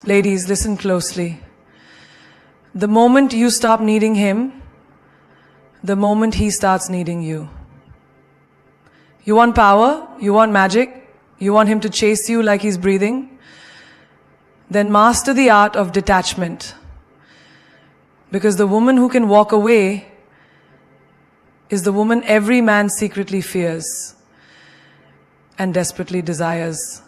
Ladies, listen closely. The moment you stop needing him, the moment he starts needing you. You want power? You want magic? You want him to chase you like he's breathing? Then master the art of detachment. Because the woman who can walk away is the woman every man secretly fears and desperately desires.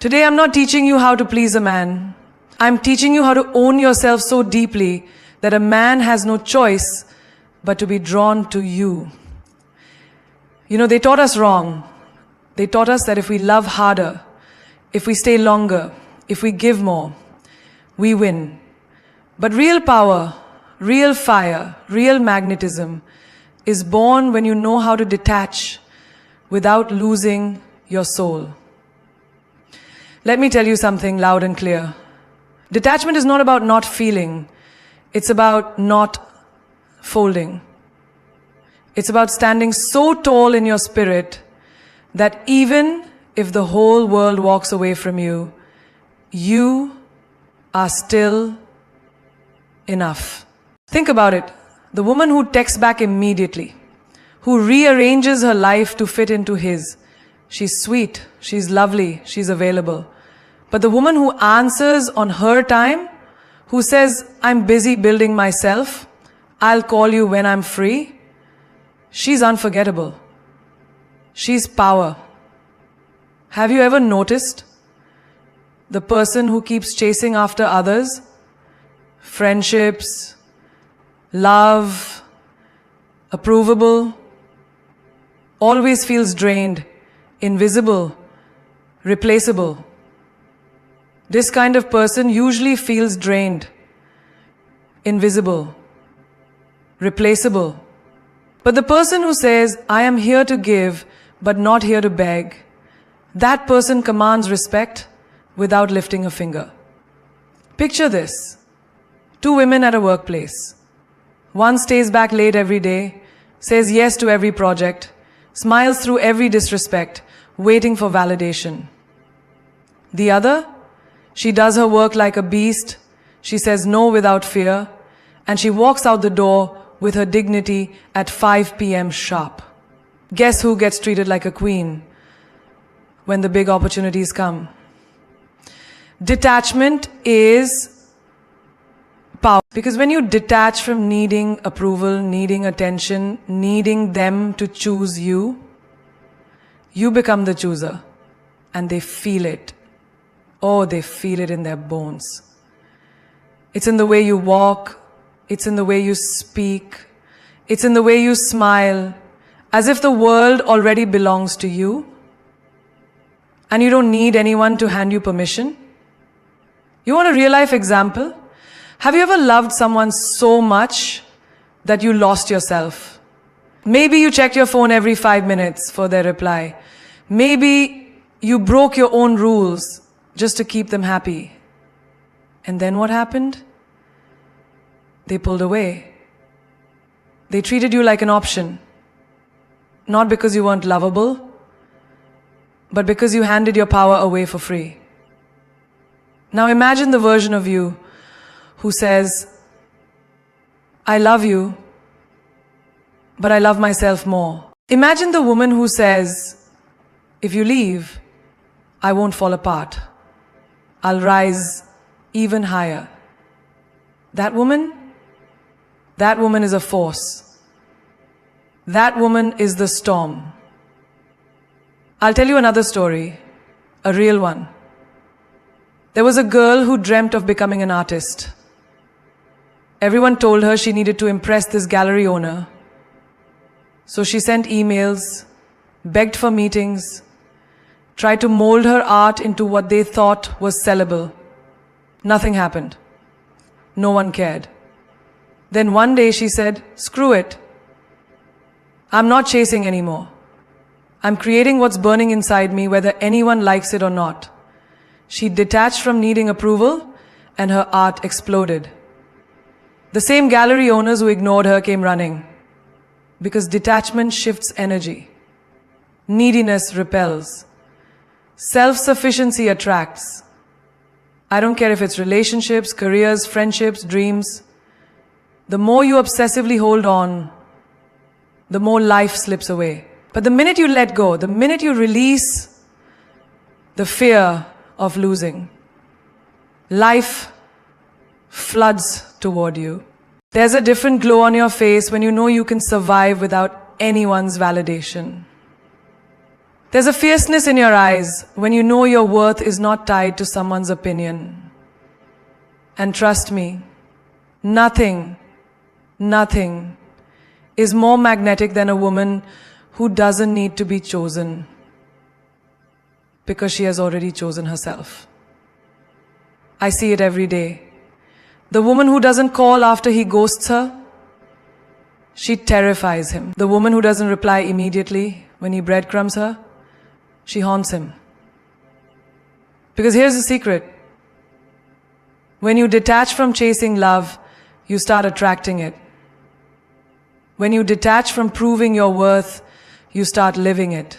Today I'm not teaching you how to please a man. I'm teaching you how to own yourself so deeply that a man has no choice but to be drawn to you. You know, they taught us wrong. They taught us that if we love harder, if we stay longer, if we give more, we win. But real power, real fire, real magnetism is born when you know how to detach without losing your soul. Let me tell you something loud and clear. Detachment is not about not feeling. It's about not folding. It's about standing so tall in your spirit that even if the whole world walks away from you, you are still enough. Think about it. The woman who texts back immediately, who rearranges her life to fit into his. She's sweet, she's lovely, she's available. But the woman who answers on her time, who says, I'm busy building myself, I'll call you when I'm free, she's unforgettable. She's power. Have you ever noticed the person who keeps chasing after others, friendships, love, approvable, always feels drained, invisible, replaceable? This kind of person usually feels drained, invisible, replaceable. But the person who says, I am here to give, but not here to beg, that person commands respect without lifting a finger. Picture this. 2 women at a workplace. One stays back late every day, says yes to every project, smiles through every disrespect, waiting for validation. The other, she does her work like a beast, she says no without fear, and she walks out the door with her dignity at 5 p.m. sharp. Guess who gets treated like a queen when the big opportunities come? Detachment is power. Because when you detach from needing approval, needing attention, needing them to choose you, you become the chooser. And they feel it. Oh, they feel it in their bones. It's in the way you walk. It's in the way you speak. It's in the way you smile, as if the world already belongs to you. And you don't need anyone to hand you permission. You want a real-life example? Have you ever loved someone so much that you lost yourself? Maybe you checked your phone every 5 minutes for their reply. Maybe you broke your own rules just to keep them happy. And then what happened? They pulled away. They treated you like an option. Not because you weren't lovable, but because you handed your power away for free. Now imagine the version of you who says, I love you, but I love myself more. Imagine the woman who says, if you leave, I won't fall apart. I'll rise even higher. That woman is a force. That woman is the storm. I'll tell you another story, a real one. There was a girl who dreamt of becoming an artist. Everyone told her she needed to impress this gallery owner. So she sent emails, begged for meetings, tried to mold her art into what they thought was sellable. Nothing happened. No one cared. Then one day she said, screw it. I'm not chasing anymore. I'm creating what's burning inside me, whether anyone likes it or not. She detached from needing approval, and her art exploded. The same gallery owners who ignored her came running. Because detachment shifts energy. Neediness repels. Self-sufficiency attracts. I don't care if it's relationships, careers, friendships, dreams. The more you obsessively hold on, the more life slips away. But the minute you let go, the minute you release the fear of losing, life floods toward you. There's a different glow on your face when you know you can survive without anyone's validation. There's a fierceness in your eyes when you know your worth is not tied to someone's opinion. And trust me, nothing is more magnetic than a woman who doesn't need to be chosen because she has already chosen herself. I see it every day. The woman who doesn't call after he ghosts her, she terrifies him. The woman who doesn't reply immediately when he breadcrumbs her, she haunts him. Because here's the secret. When you detach from chasing love, you start attracting it. When you detach from proving your worth, you start living it.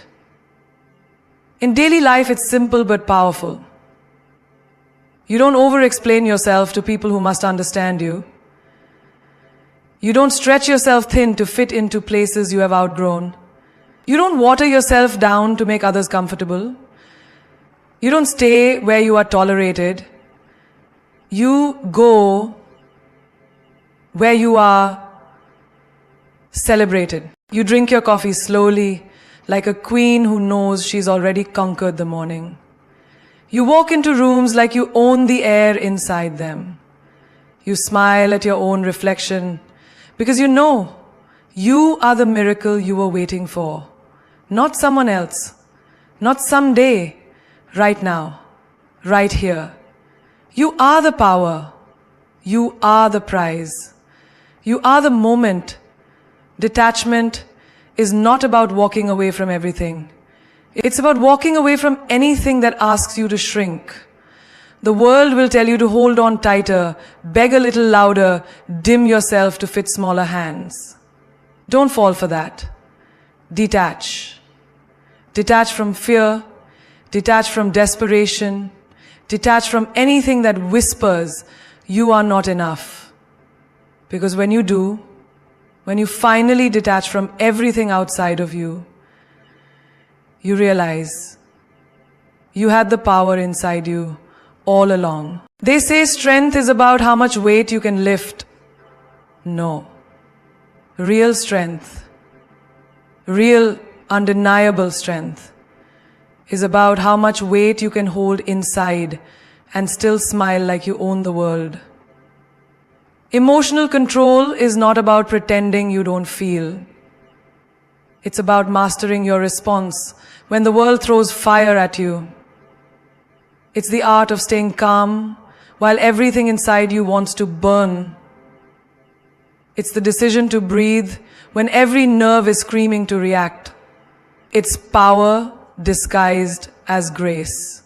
In daily life, it's simple but powerful. You don't over-explain yourself to people who must understand you. You don't stretch yourself thin to fit into places you have outgrown. You don't water yourself down to make others comfortable. You don't stay where you are tolerated. You go where you are celebrated. You drink your coffee slowly, like a queen who knows she's already conquered the morning. You walk into rooms like you own the air inside them. You smile at your own reflection because you know you are the miracle you were waiting for. Not someone else, not someday, right now, right here. You are the power. You are the prize. You are the moment. Detachment is not about walking away from everything. It's about walking away from anything that asks you to shrink. The world will tell you to hold on tighter, beg a little louder, dim yourself to fit smaller hands. Don't fall for that. Detach. Detach from fear. Detach from desperation. Detach from anything that whispers you are not enough. Because when you do, when you finally detach from everything outside of you, you realize you had the power inside you all along. They say strength is about how much weight you can lift. No. Real strength, real undeniable strength, is about how much weight you can hold inside and still smile like you own the world. Emotional control is not about pretending you don't feel. It's about mastering your response when the world throws fire at you. It's the art of staying calm while everything inside you wants to burn. It's the decision to breathe when every nerve is screaming to react. It's power disguised as grace.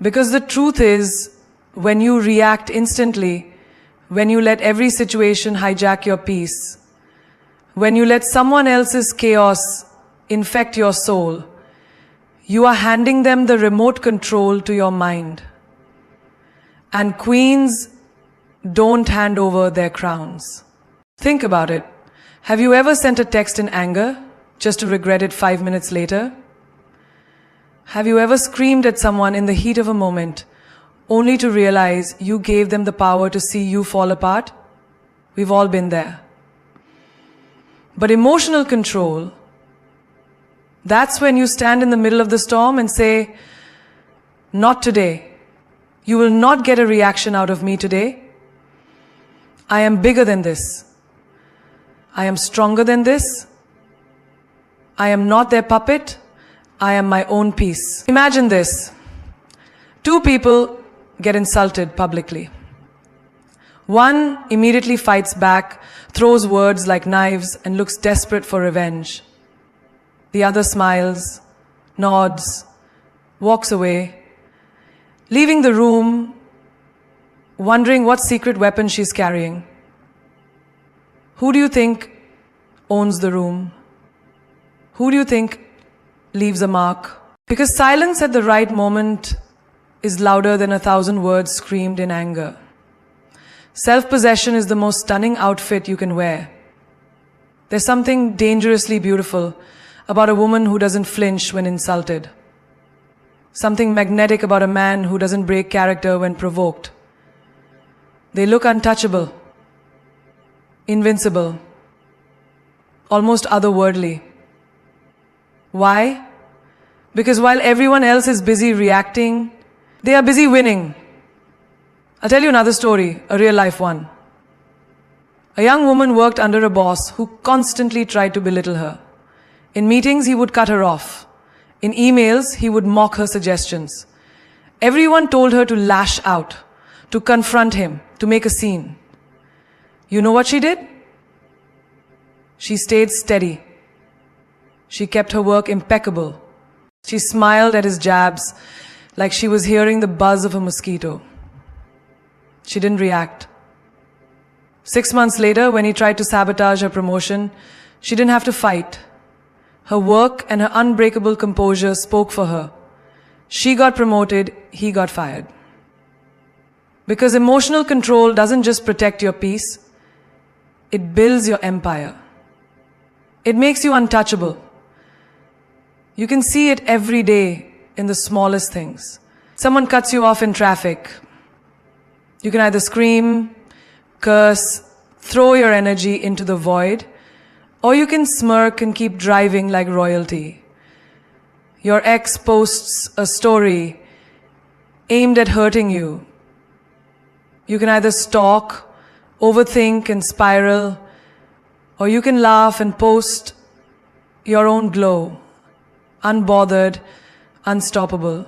Because the truth is, when you react instantly, when you let every situation hijack your peace, when you let someone else's chaos infect your soul, you are handing them the remote control to your mind. And queens don't hand over their crowns. Think about it. Have you ever sent a text in anger just to regret it 5 minutes later? Have you ever screamed at someone in the heat of a moment only to realize you gave them the power to see you fall apart? We've all been there. But emotional control, that's when you stand in the middle of the storm and say, not today. You will not get a reaction out of me today. I am bigger than this. I am stronger than this. I am not their puppet. I am my own peace. Imagine this. 2 people get insulted publicly. One immediately fights back, throws words like knives, and looks desperate for revenge. The other smiles, nods, walks away, leaving the room, wondering what secret weapon she's carrying. Who do you think owns the room? Who do you think leaves a mark? Because silence at the right moment is louder than 1,000 words screamed in anger. Self-possession is the most stunning outfit you can wear. There's something dangerously beautiful about a woman who doesn't flinch when insulted. Something magnetic about a man who doesn't break character when provoked. They look untouchable, invincible, almost otherworldly. Why? Because while everyone else is busy reacting, they are busy winning. I'll tell you another story, a real-life one. A young woman worked under a boss who constantly tried to belittle her. In meetings, he would cut her off. In emails, he would mock her suggestions. Everyone told her to lash out, to confront him, to make a scene. You know what she did? She stayed steady. She kept her work impeccable. She smiled at his jabs like she was hearing the buzz of a mosquito. She didn't react. 6 months later, when he tried to sabotage her promotion, she didn't have to fight. Her work and her unbreakable composure spoke for her. She got promoted, he got fired. Because emotional control doesn't just protect your peace, it builds your empire. It makes you untouchable. You can see it every day in the smallest things. Someone cuts you off in traffic. You can either scream, curse, throw your energy into the void, or you can smirk and keep driving like royalty. Your ex posts a story aimed at hurting you. You can either stalk, overthink and spiral, or you can laugh and post your own glow, unbothered, unstoppable.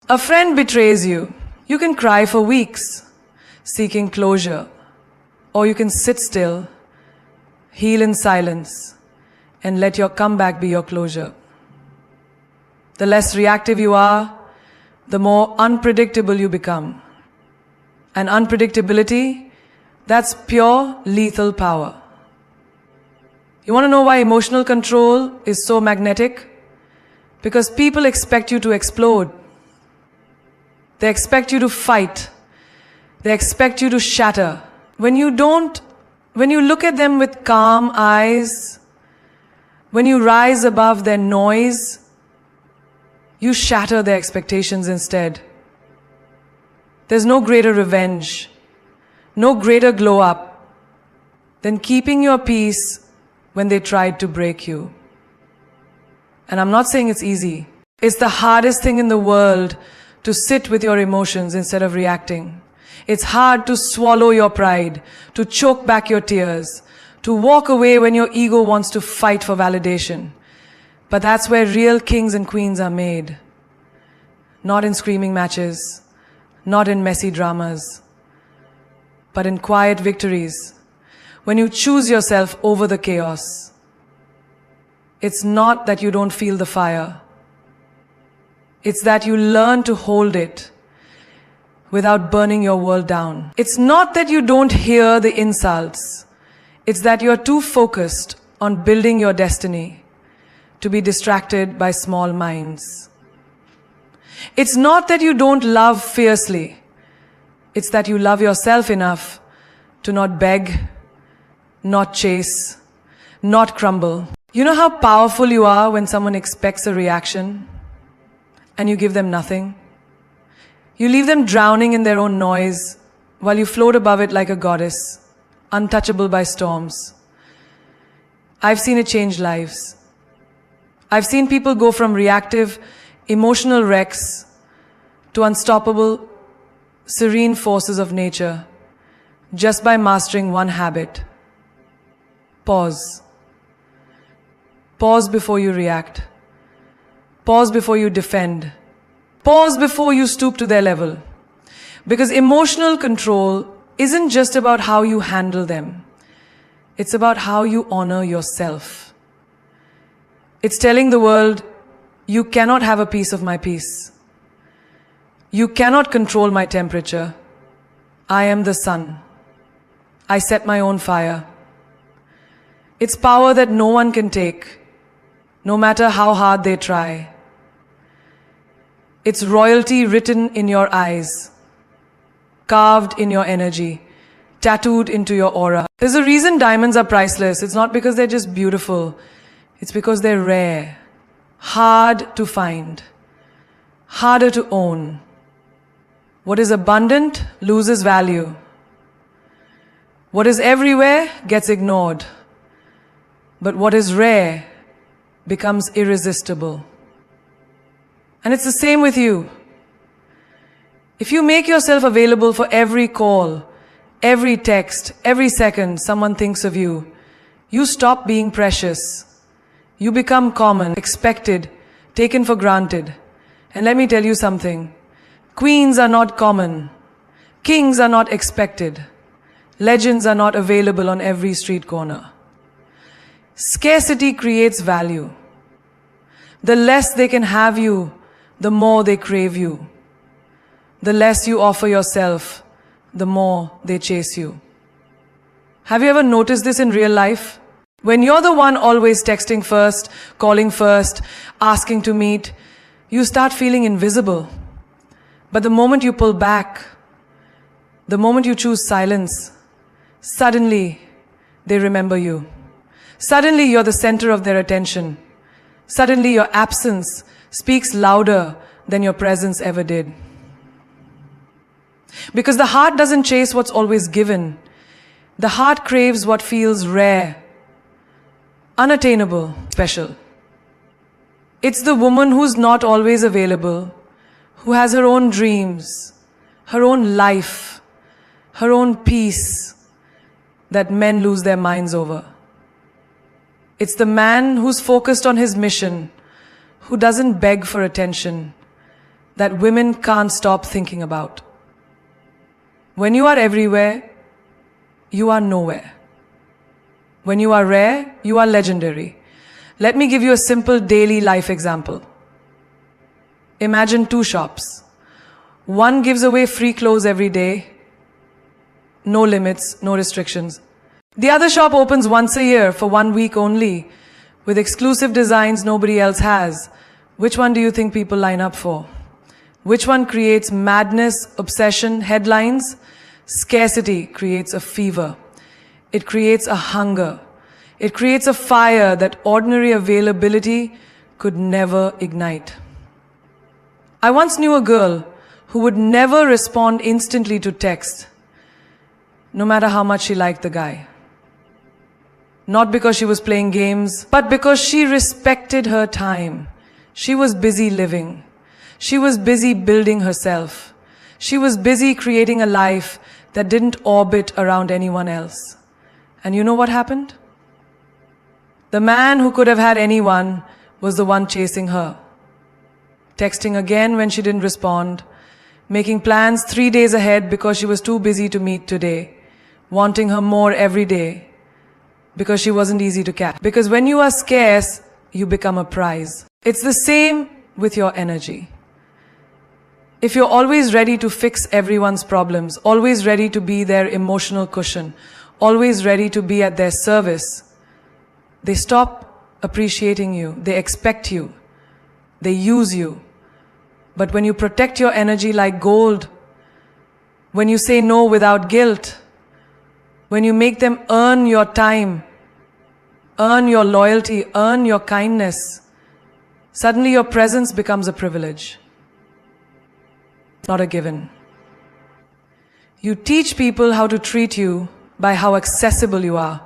A friend betrays you. You can cry for weeks, seeking closure, or you can sit still, heal in silence, and let your comeback be your closure. The less reactive you are, the more unpredictable you become. And unpredictability, that's pure lethal power. You want to know why emotional control is so magnetic? Because people expect you to explode. They expect you to fight. They expect you to shatter. When you look at them with calm eyes, when you rise above their noise, you shatter their expectations instead. There's no greater revenge, no greater glow up than keeping your peace when they tried to break you. And I'm not saying it's easy. It's the hardest thing in the world to sit with your emotions instead of reacting. It's hard to swallow your pride, to choke back your tears, to walk away when your ego wants to fight for validation. But that's where real kings and queens are made. Not in screaming matches, not in messy dramas, but in quiet victories. When you choose yourself over the chaos. It's not that you don't feel the fire. It's that you learn to hold it without burning your world down. It's not that you don't hear the insults. It's that you're too focused on building your destiny to be distracted by small minds. It's not that you don't love fiercely. It's that you love yourself enough to not beg, not chase, not crumble. You know how powerful you are when someone expects a reaction and you give them nothing? You leave them drowning in their own noise while you float above it like a goddess, untouchable by storms. I've seen it change lives. I've seen people go from reactive, emotional wrecks to unstoppable, serene forces of nature just by mastering one habit. Pause. Pause before you react. Pause before you defend. Pause before you stoop to their level. Because emotional control isn't just about how you handle them. It's about how you honor yourself. It's telling the world, you cannot have a piece of my peace. You cannot control my temperature. I am the sun. I set my own fire. It's power that no one can take, no matter how hard they try. It's royalty written in your eyes, carved in your energy, tattooed into your aura. There's a reason diamonds are priceless. It's not because they're just beautiful. It's because they're rare, hard to find, harder to own. What is abundant loses value. What is everywhere gets ignored. But what is rare becomes irresistible. And it's the same with you. If you make yourself available for every call, every text, every second someone thinks of you, you stop being precious. You become common, expected, taken for granted. And let me tell you something. Queens are not common. Kings are not expected. Legends are not available on every street corner. Scarcity creates value. The less they can have you, the more they crave you. The less you offer yourself, the more they chase you. Have you ever noticed this in real life? When you're the one always texting first, calling first, asking to meet, you start feeling invisible. But the moment you pull back, the moment you choose silence, suddenly they remember you. Suddenly you're the center of their attention. Suddenly your absence speaks louder than your presence ever did. Because the heart doesn't chase what's always given. The heart craves what feels rare, unattainable, special. It's the woman who's not always available, who has her own dreams, her own life, her own peace, that men lose their minds over. It's the man who's focused on his mission, who doesn't beg for attention, that women can't stop thinking about. When you are everywhere, you are nowhere. When you are rare, you are legendary. Let me give you a simple daily life example. Imagine two shops. One gives away free clothes every day, no limits, no restrictions. The other shop opens once a year for 1 week only, with exclusive designs nobody else has. Which one do you think people line up for? Which one creates madness, obsession, headlines? Scarcity creates a fever. It creates a hunger. It creates a fire that ordinary availability could never ignite. I once knew a girl who would never respond instantly to text, no matter how much she liked the guy. Not because she was playing games, but because she respected her time. She was busy living. She was busy building herself. She was busy creating a life that didn't orbit around anyone else. And you know what happened? The man who could have had anyone was the one chasing her. Texting again when she didn't respond. Making plans 3 days ahead because she was too busy to meet today. Wanting her more every day because she wasn't easy to catch. Because when you are scarce, you become a prize. It's the same with your energy. If you're always ready to fix everyone's problems, always ready to be their emotional cushion, always ready to be at their service, they stop appreciating you. They expect you. They use you. But when you protect your energy like gold, when you say no without guilt, when you make them earn your time, earn your loyalty, earn your kindness, suddenly your presence becomes a privilege, not a given. You teach people how to treat you by how accessible you are.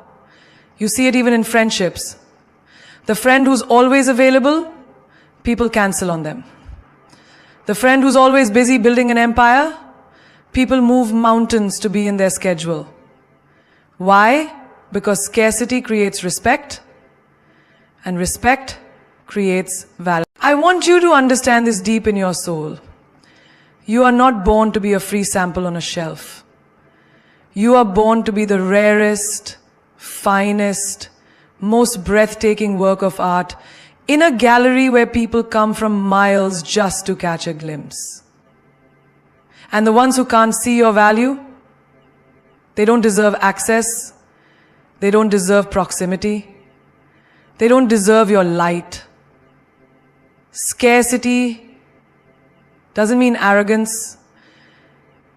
You see it even in friendships. The friend who's always available, people cancel on them. The friend who's always busy building an empire, people move mountains to be in their schedule. Why? Because scarcity creates respect, and respect creates value. I want you to understand this deep in your soul. You are not born to be a free sample on a shelf. You are born to be the rarest, finest, most breathtaking work of art in a gallery where people come from miles just to catch a glimpse. And the ones who can't see your value, they don't deserve access. They don't deserve proximity. They don't deserve your light. Scarcity Doesn't mean arrogance.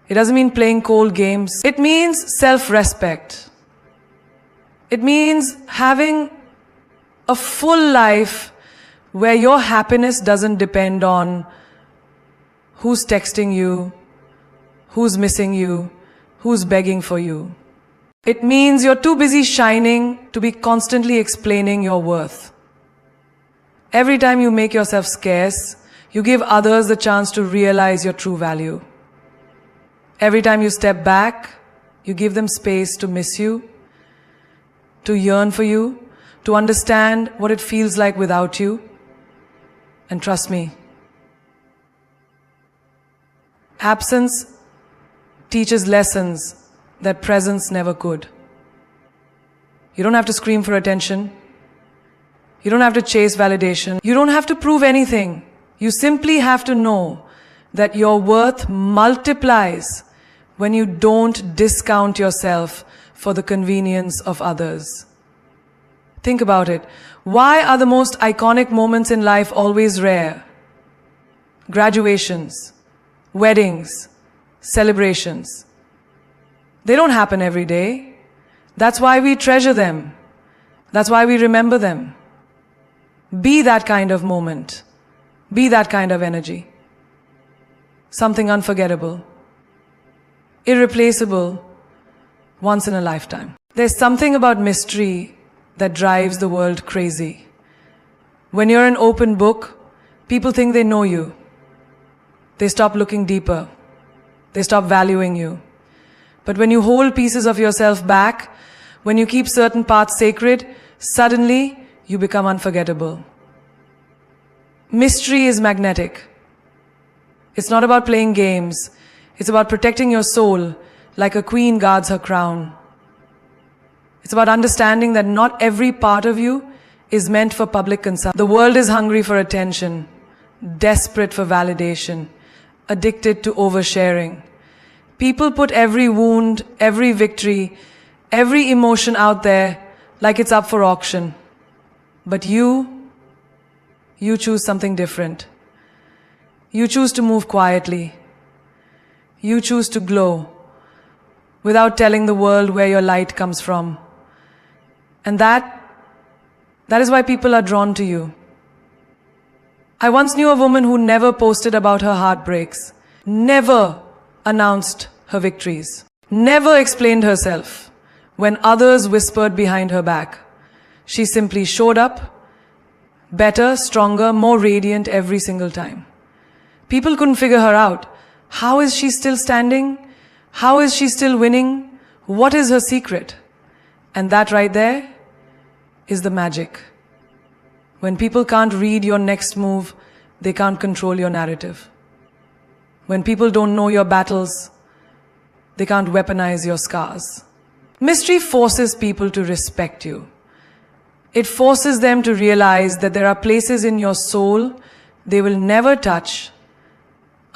It doesn't mean playing cold games. It means self-respect. It means having a full life where your happiness doesn't depend on who's texting you, who's missing you, who's begging for you. It means you're too busy shining to be constantly explaining your worth. Every time you make yourself scarce, you give others the chance to realize your true value. Every time you step back, you give them space to miss you, to yearn for you, to understand what it feels like without you. And trust me, absence teaches lessons that presence never could. You don't have to scream for attention. You don't have to chase validation. You don't have to prove anything. You simply have to know that your worth multiplies when you don't discount yourself for the convenience of others. Think about it. Why are the most iconic moments in life always rare? Graduations, weddings, celebrations. They don't happen every day. That's why we treasure them. That's why we remember them. Be that kind of moment. Be that kind of energy. Something unforgettable, irreplaceable, once in a lifetime. There's something about mystery that drives the world crazy. When you're an open book, people think they know you. They stop looking deeper. They stop valuing you. But when you hold pieces of yourself back, when you keep certain parts sacred, suddenly you become unforgettable. Mystery is magnetic. It's not about playing games. It's about protecting your soul like a queen guards her crown. It's about understanding that not every part of you is meant for public consumption. The world is hungry for attention, desperate for validation, addicted to oversharing. People put every wound, every victory, every emotion out there like it's up for auction. But you choose something different. You choose to move quietly. You choose to glow without telling the world where your light comes from. And that is why people are drawn to you. I once knew a woman who never posted about her heartbreaks, never announced her victories, never explained herself when others whispered behind her back. She simply showed up, better, stronger, more radiant every single time. People couldn't figure her out. How is she still standing? How is she still winning? What is her secret? And that right there is the magic. When people can't read your next move, they can't control your narrative. When people don't know your battles, they can't weaponize your scars. Mystery forces people to respect you. It forces them to realize that there are places in your soul they will never touch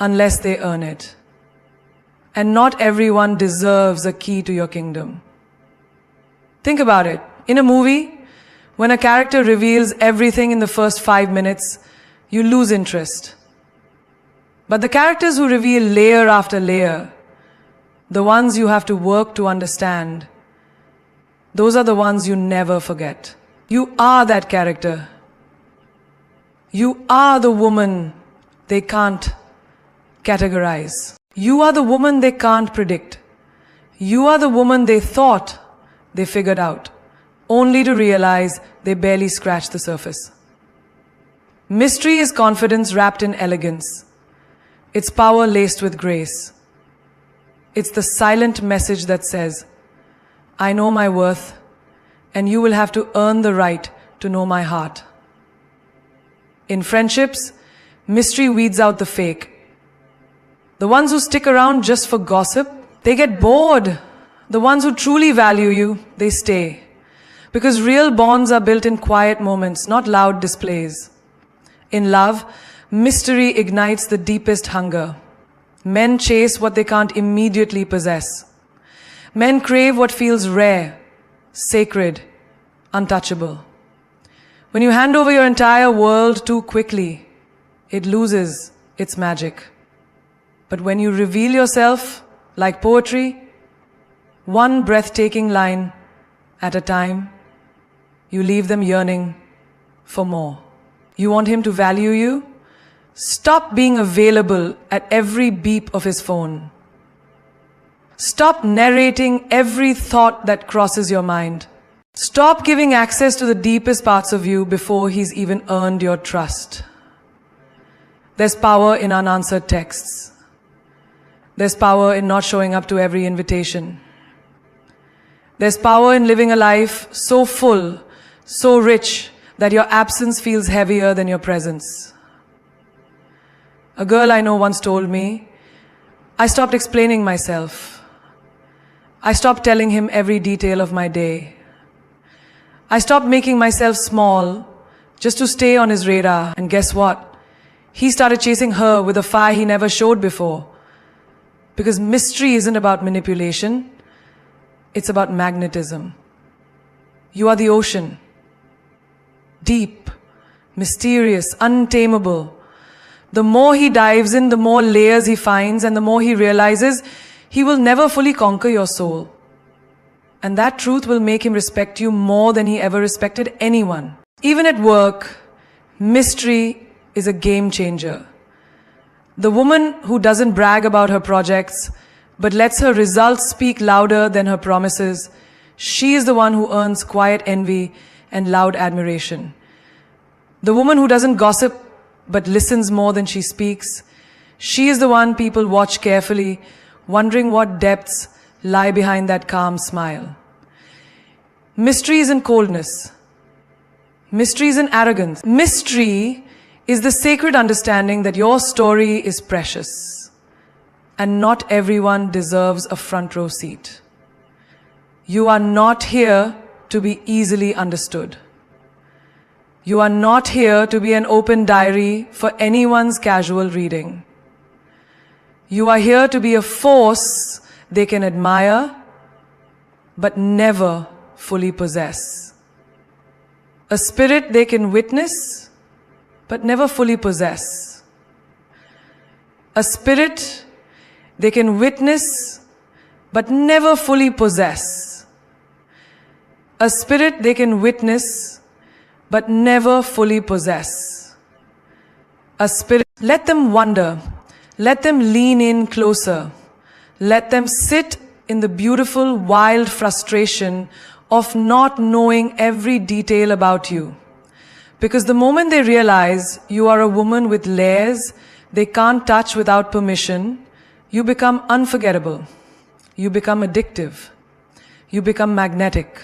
unless they earn it. And not everyone deserves a key to your kingdom. Think about it. In a movie, when a character reveals everything in the first 5 minutes, you lose interest. But the characters who reveal layer after layer, the ones you have to work to understand, those are the ones you never forget. You are that character. You are the woman they can't categorize. You are the woman they can't predict. You are the woman they thought they figured out, only to realize they barely scratched the surface. Mystery is confidence wrapped in elegance. It's power laced with grace. It's the silent message that says, I know my worth, and you will have to earn the right to know my heart. In friendships, mystery weeds out the fake. The ones who stick around just for gossip, they get bored. The ones who truly value you, they stay. Because real bonds are built in quiet moments, not loud displays. In love, mystery ignites the deepest hunger. Men chase what they can't immediately possess. Men crave what feels rare, sacred, untouchable. When you hand over your entire world too quickly, it loses its magic. But when you reveal yourself like poetry, one breathtaking line at a time, you leave them yearning for more. You want him to value you? Stop being available at every beep of his phone. Stop narrating every thought that crosses your mind. Stop giving access to the deepest parts of you before he's even earned your trust. There's power in unanswered texts. There's power in not showing up to every invitation. There's power in living a life so full, so rich, that your absence feels heavier than your presence. A girl I know once told me, I stopped explaining myself. I stopped telling him every detail of my day. I stopped making myself small just to stay on his radar. And guess what? He started chasing her with a fire he never showed before. Because mystery isn't about manipulation. It's about magnetism. You are the ocean. Deep, mysterious, untamable. The more he dives in, the more layers he finds, and the more he realizes he will never fully conquer your soul. And that truth will make him respect you more than he ever respected anyone. Even at work, mystery is a game changer. The woman who doesn't brag about her projects, but lets her results speak louder than her promises, she is the one who earns quiet envy and loud admiration. The woman who doesn't gossip, but listens more than she speaks, she is the one people watch carefully, wondering what depths lie behind that calm smile. Mystery isn't coldness. Mystery isn't arrogance. Mystery is the sacred understanding that your story is precious and not everyone deserves a front row seat. You are not here to be easily understood. You are not here to be an open diary for anyone's casual reading. You are here to be a force they can admire, but never fully possess. A spirit they can witness, but never fully possess. A spirit they can witness, but never fully possess. A spirit they can witness, but never fully possess. A spirit, let them wonder, let them lean in closer, let them sit in the beautiful, wild frustration of not knowing every detail about you. Because the moment they realize you are a woman with layers they can't touch without permission, you become unforgettable. You become addictive. You become magnetic.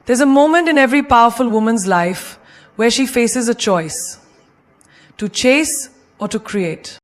There's a moment in every powerful woman's life where she faces a choice: to chase or to create.